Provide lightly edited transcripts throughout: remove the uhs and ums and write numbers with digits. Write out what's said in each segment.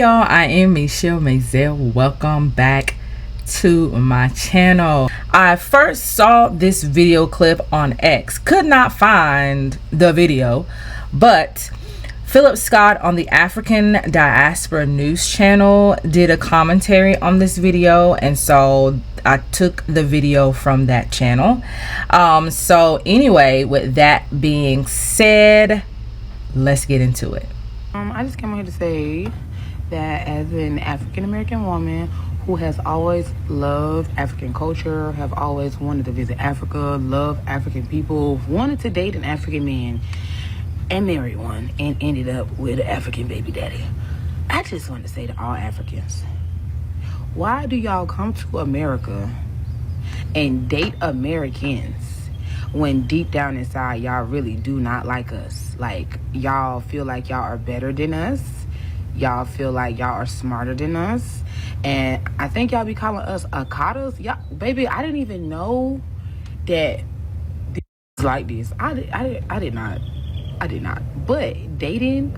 y'all, I am Michele Mazelleغ. Welcome back to my channel. I first saw this video clip on X, could not find the video, but Philip Scott on the African Diaspora News channel did a commentary on this video, and so I took the video from that channel. So anyway, with that being said, let's get into it. I just came here to say that as an African American woman who has always loved African culture, have always wanted to visit Africa, love African people, wanted to date an African man and marry one, and ended up with an African baby daddy, I just want to say to all Africans, why do y'all come to America and date Americans when deep down inside y'all really do not like us? Like, y'all feel like y'all are better than us, y'all feel like y'all are smarter than us, and I think y'all be calling us akatas. Y'all, baby, I didn't even know that this was like this. I did not. But dating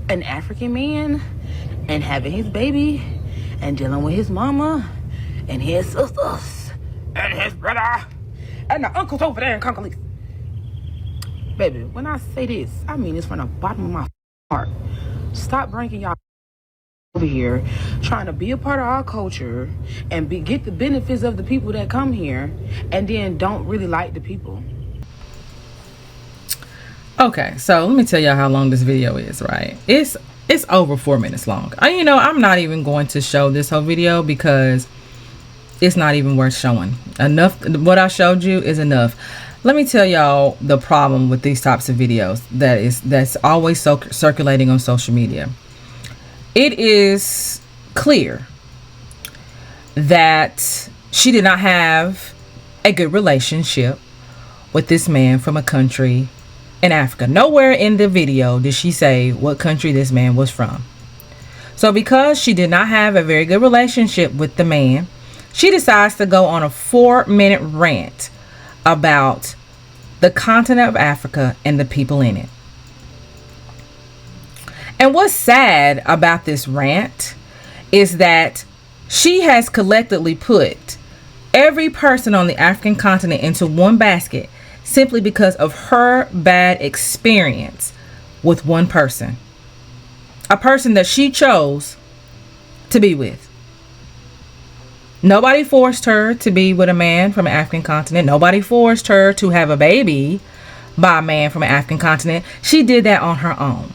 an African man and having his baby and dealing with his mama and his sisters and his brother and the uncles over there in Congolese. Baby, when I say this, I mean this from the bottom of my heart. Stop bringing y'all over here trying to be a part of our culture and get the benefits of the people that come here, and then don't really like the people. Okay, so let me tell y'all how long this video is, right? It's over 4 minutes long. You know, I'm not even going to show this whole video because it's not even worth showing. Enough, what I showed you is enough. Let me tell y'all the problem with these types of videos that's always circulating on social media. It is clear that she did not have a good relationship with this man from a country in Africa. Nowhere in the video did she say what country this man was from. So because she did not have a very good relationship with the man, she decides to go on a 4-minute rant about the continent of Africa and the people in it. And what's sad about this rant is that she has collectively put every person on the African continent into one basket simply because of her bad experience with one person. A person that she chose to be with. Nobody forced her to be with a man from an African continent. Nobody forced her to have a baby by a man from an African continent. She did that on her own.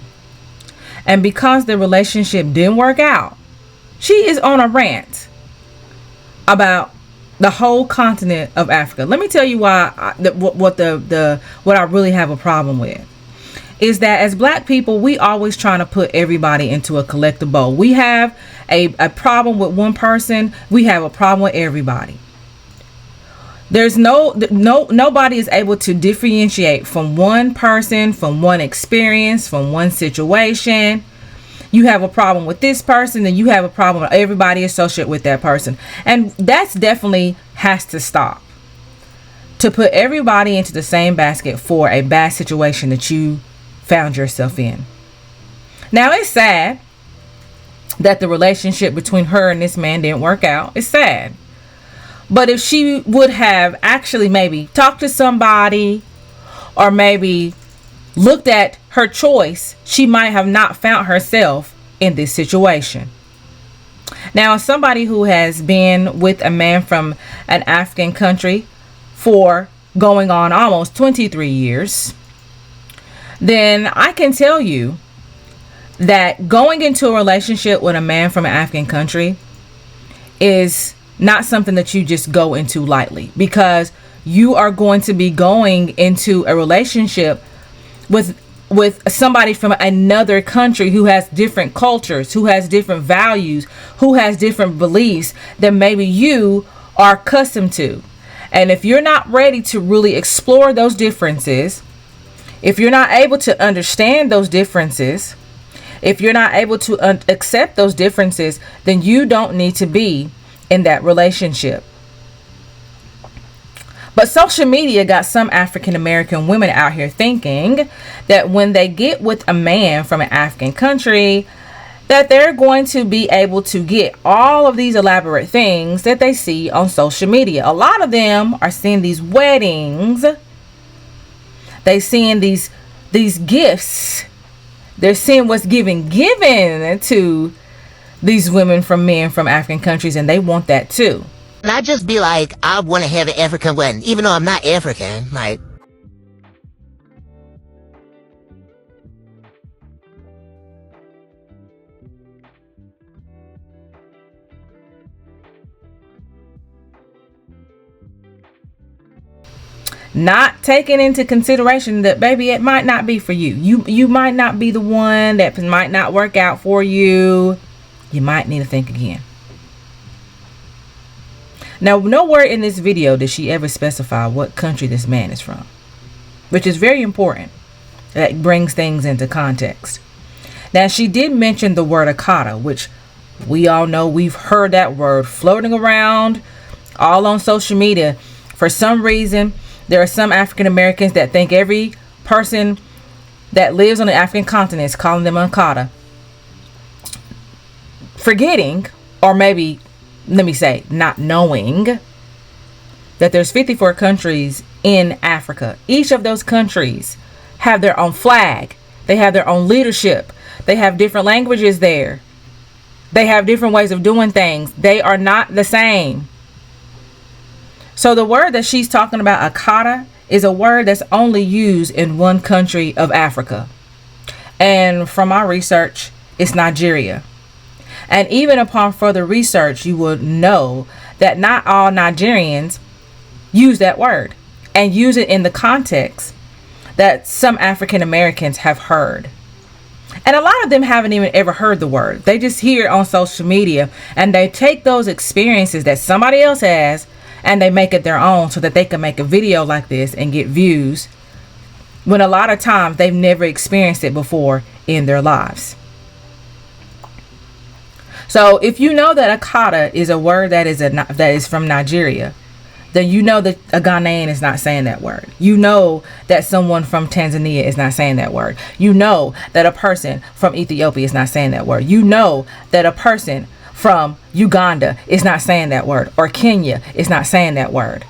And because the relationship didn't work out, she is on a rant about the whole continent of Africa. Let me tell you why what I really have a problem with is that as black people, we always trying to put everybody into a collective bowl. We have a problem with one person, we have a problem with everybody. There's nobody is able to differentiate from one person, from one experience, from one situation. You have a problem with this person, then you have a problem with everybody associated with that person. And that's definitely has to stop. To put everybody into the same basket for a bad situation that you found yourself in. Now, it's sad that the relationship between her and this man didn't work out. It's sad. But if she would have actually maybe talked to somebody or maybe looked at her choice, she might have not found herself in this situation. Now, as somebody who has been with a man from an African country for going on almost 23 years, then I can tell you that going into a relationship with a man from an African country is not something that you just go into lightly, because you are going to be going into a relationship with somebody from another country who has different cultures, who has different values, who has different beliefs than maybe you are accustomed to. And if you're not ready to really explore those differences, if you're not able to understand those differences, if you're not able to accept those differences, then you don't need to be in that relationship. But social media got some African American women out here thinking that when they get with a man from an African country, that they're going to be able to get all of these elaborate things that they see on social media. A lot of them are seeing these weddings. They seeing these gifts. They're seeing what's given to these women from men from African countries, and they want that too. And I just be like, I want to have an African wedding, even though I'm not African. Like, not taking into consideration that, baby, it might not be for you. You might not be the one. That might not work out for you. You might need to think again. Now, nowhere in this video did she ever specify what country this man is from, which is very important. That brings things into context. Now, she did mention the word akata, which we all know. We've heard that word floating around all on social media. For some reason, there are some African Americans that think every person that lives on the African continent is calling them akata, forgetting, or maybe, let me say, not knowing that there's 54 countries in Africa. Each of those countries have their own flag. They have their own leadership. They have different languages there. They have different ways of doing things. They are not the same. So the word that she's talking about, akata, is a word that's only used in one country of Africa. And from my research, it's Nigeria. And even upon further research, you will know that not all Nigerians use that word and use it in the context that some African Americans have heard. And a lot of them haven't even ever heard the word. They just hear it on social media, and they take those experiences that somebody else has and they make it their own so that they can make a video like this and get views, when a lot of times they've never experienced it before in their lives. So if you know that akata is a word that is from Nigeria, then you know that a Ghanaian is not saying that word. You know that someone from Tanzania is not saying that word. You know that a person from Ethiopia is not saying that word. You know that a person from Uganda is not saying that word, or Kenya is not saying that word.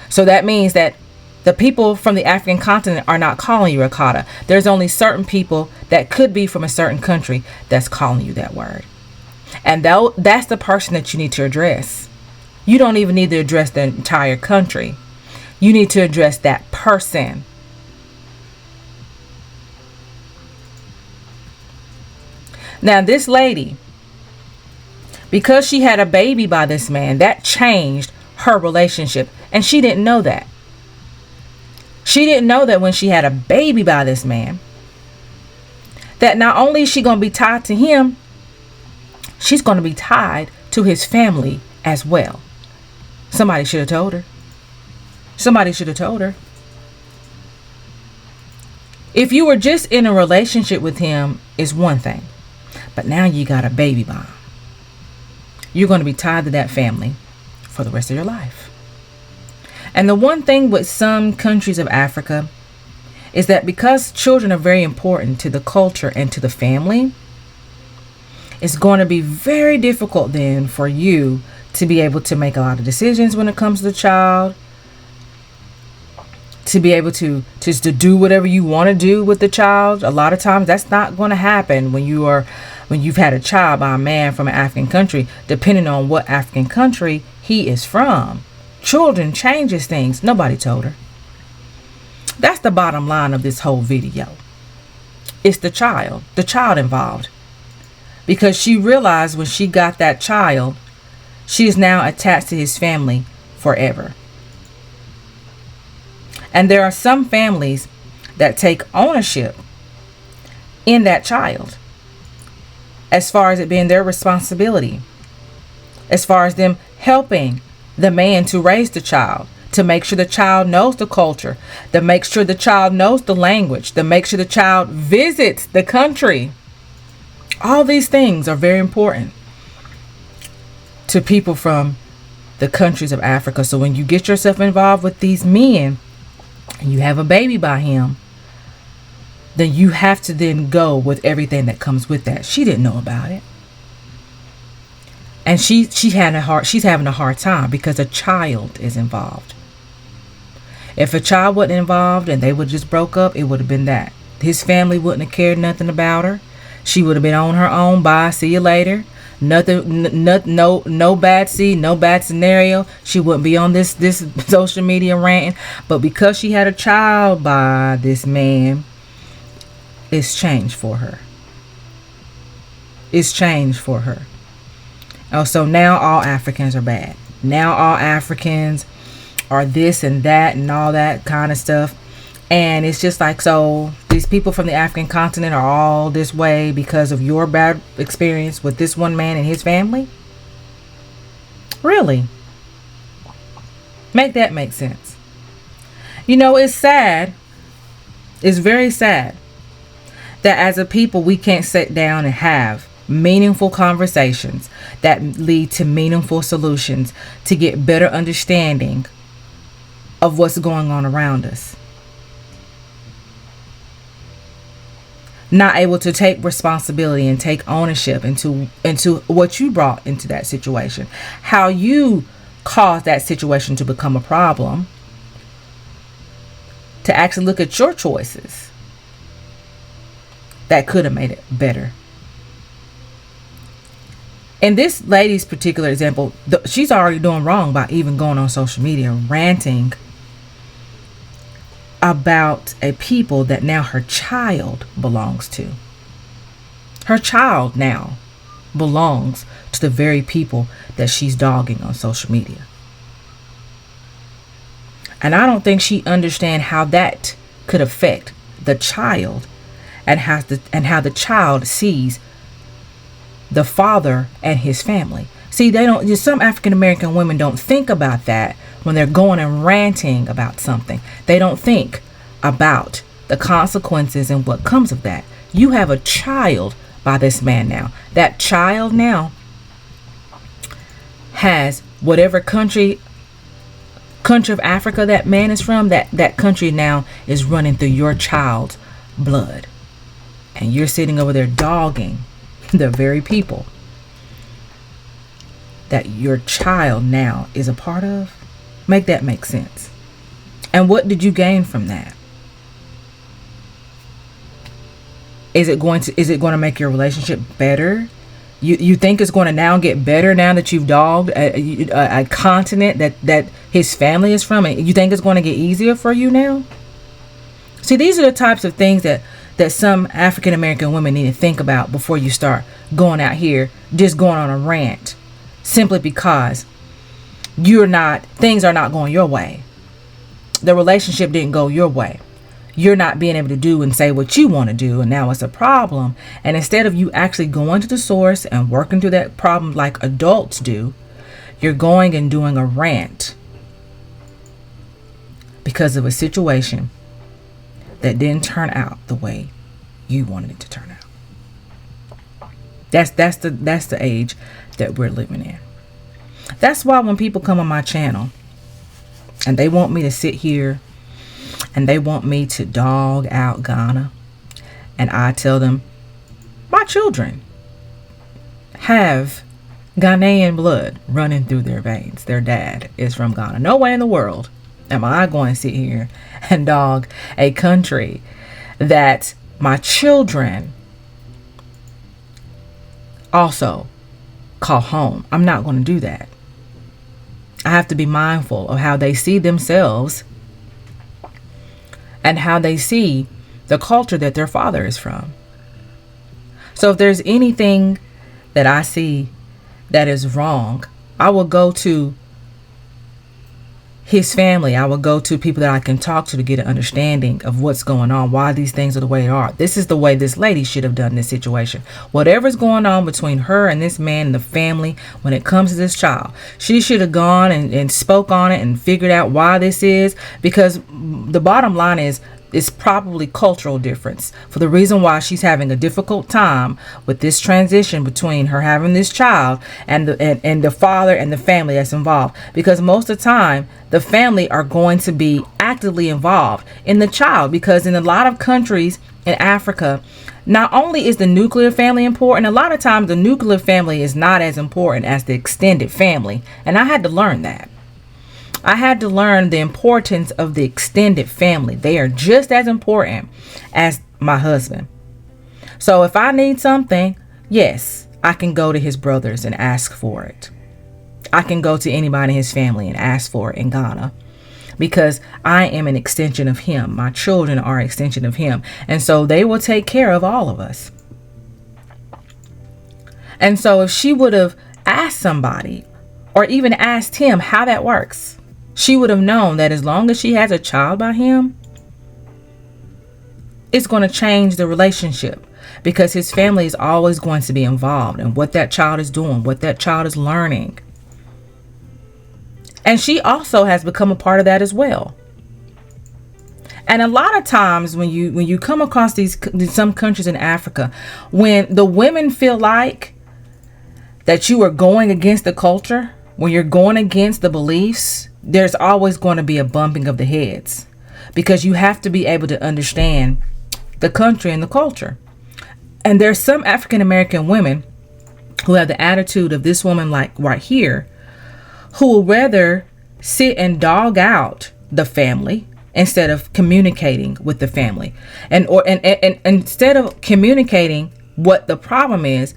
So that means that the people from the African continent are not calling you akata. There's only certain people that could be from a certain country that's calling you that word. And that's the person that you need to address. You don't even need to address the entire country. You need to address that person. Now, this lady, because she had a baby by this man, that changed her relationship. And she didn't know that. She didn't know that when she had a baby by this man, that not only is she going to be tied to him, she's going to be tied to his family as well. Somebody should have told her. Somebody should have told her. If you were just in a relationship with him, is one thing. But now you got a baby by him. You're going to be tied to that family for the rest of your life. And the one thing with some countries of Africa is that because children are very important to the culture and to the family, it's going to be very difficult then for you to be able to make a lot of decisions when it comes to the child, to be able to just to do whatever you want to do with the child. A lot of times that's not going to happen when you've had a child by a man from an African country, depending on what African country he is from. Children changes things. Nobody told her. That's the bottom line of this whole video. It's the child involved. Because she realized when she got that child, she is now attached to his family forever. And there are some families that take ownership in that child, as far as it being their responsibility, as far as them helping the man to raise the child, to make sure the child knows the culture, to make sure the child knows the language, to make sure the child visits the country. All these things are very important to people from the countries of Africa. So when you get yourself involved with these men and you have a baby by him, then you have to then go with everything that comes with that. She didn't know about it. And she's having a hard time because a child is involved. If a child wasn't involved and they would just broke up, it would have been that. His family wouldn't have cared nothing about her. She would have been on her own. Bye, see you later. Nothing, no bad seed, no bad scenario. She wouldn't be on this social media ranting. But because she had a child by this man, it's changed for her. It's changed for her. Oh, so now all Africans are bad. Now all Africans are this and that and all that kind of stuff. And it's just like, so these people from the African continent are all this way because of your bad experience with this one man and his family? Really? Make that make sense. You know, it's sad. It's very sad that as a people we can't sit down and have meaningful conversations that lead to meaningful solutions to get better understanding of what's going on around us. Not able to take responsibility and take ownership into what you brought into that situation, how you caused that situation to become a problem, to actually look at your choices that could have made it better. In this lady's particular example, she's already doing wrong by even going on social media ranting about a people that now her child belongs to. Her child now belongs to the very people that she's dogging on social media. And I don't think she understands how that could affect the child and how the child sees the father and his family. See, some African American women don't think about that when they're going and ranting about something. They don't think about the consequences and what comes of that. You have a child by this man now. That child now has whatever country of Africa that man is from, that country now is running through your child's blood. And you're sitting over there dogging the very people that your child now is a part of. Make that make sense. And what did you gain from that? Is it going to make your relationship better? You think it's going to now get better now that you've dogged a continent that his family is from? And you think it's going to get easier for you now? See, these are the types of things that some African American women need to think about before you start going out here just going on a rant simply because things are not going your way. The relationship didn't go your way. You're not being able to do and say what you want to do, and now it's a problem. And instead of you actually going to the source and working through that problem like adults do, you're going and doing a rant because of a situation that didn't turn out the way you wanted it to turn out. That's the age that we're living in. That's why when people come on my channel and they want me to sit here and they want me to dog out Ghana, and I tell them my children have Ghanaian blood running through their veins. Their dad is from Ghana. No way in the world am I going to sit here and dog a country that my children also call home. I'm not going to do that. I have to be mindful of how they see themselves and how they see the culture that their father is from. So if there's anything that I see that is wrong, I will go to his family. I will go to people that I can talk to get an understanding of what's going on, why these things are the way they are. This is the way this lady should have done this situation. Whatever's going on between her and this man and the family when it comes to this child, she should have gone and spoke on it and figured out why this is, because the bottom line is it's probably cultural difference for the reason why she's having a difficult time with this transition between her having this child and the father and the family that's involved, because most of the time the family are going to be actively involved in the child, because in a lot of countries in Africa, not only is the nuclear family important, a lot of times the nuclear family is not as important as the extended family. And I had to learn that. I had to learn the importance of the extended family. They are just as important as my husband. So if I need something, yes, I can go to his brothers and ask for it. I can go to anybody in his family and ask for it in Ghana, because I am an extension of him. My children are an extension of him. And so they will take care of all of us. And so if she would have asked somebody or even asked him how that works, she would have known that as long as she has a child by him, it's going to change the relationship, because his family is always going to be involved in what that child is doing, what that child is learning. And she also has become a part of that as well. And a lot of times when you come across some countries in Africa, when the women feel like that you are going against the culture, when you're going against the beliefs, there's always going to be a bumping of the heads, because you have to be able to understand the country and the culture. And there's some African American women who have the attitude of this woman, like right here, who will rather sit and dog out the family instead of communicating with the family, and instead of communicating what the problem is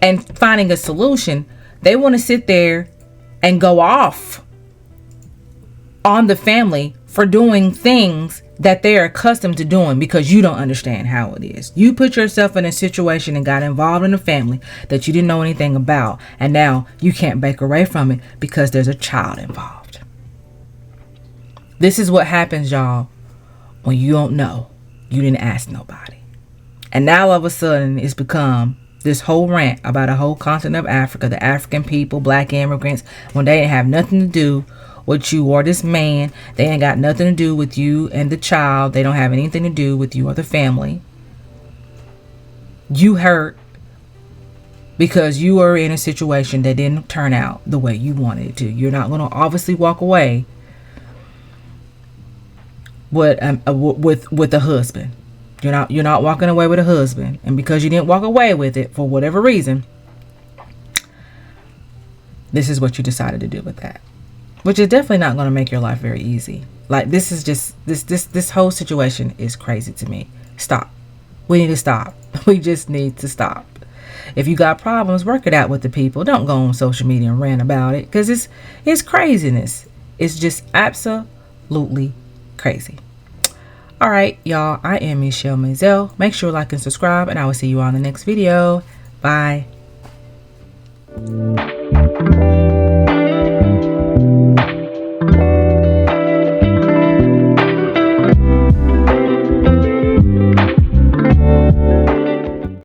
and finding a solution, they want to sit there and go off on the family for doing things that they're accustomed to doing, because you don't understand how it is. You put yourself in a situation and got involved in a family that you didn't know anything about, and now you can't break away from it because there's a child involved. This is what happens, y'all, when you don't know. You didn't ask nobody. And now all of a sudden it's become this whole rant about a whole continent of Africa, the African people, black immigrants, when they didn't have nothing to do with you or this man. They ain't got nothing to do with you and the child. They don't have anything to do with you or the family. You hurt because you are in a situation that didn't turn out the way you wanted it to. You're not going to obviously walk away with a husband. You're not walking away with a husband, and because you didn't walk away with it for whatever reason, this is what you decided to do with that, which is definitely not going to make your life very easy. Like, this is just this whole situation is crazy to me. Stop. We need to stop. We just need to stop. If you got problems, work it out with the people. Don't go on social media and rant about it, because it's craziness. It's just absolutely crazy. All right, y'all, I am Michele Mazelleغ. Make sure to like and subscribe, and I will see you on the next video. Bye.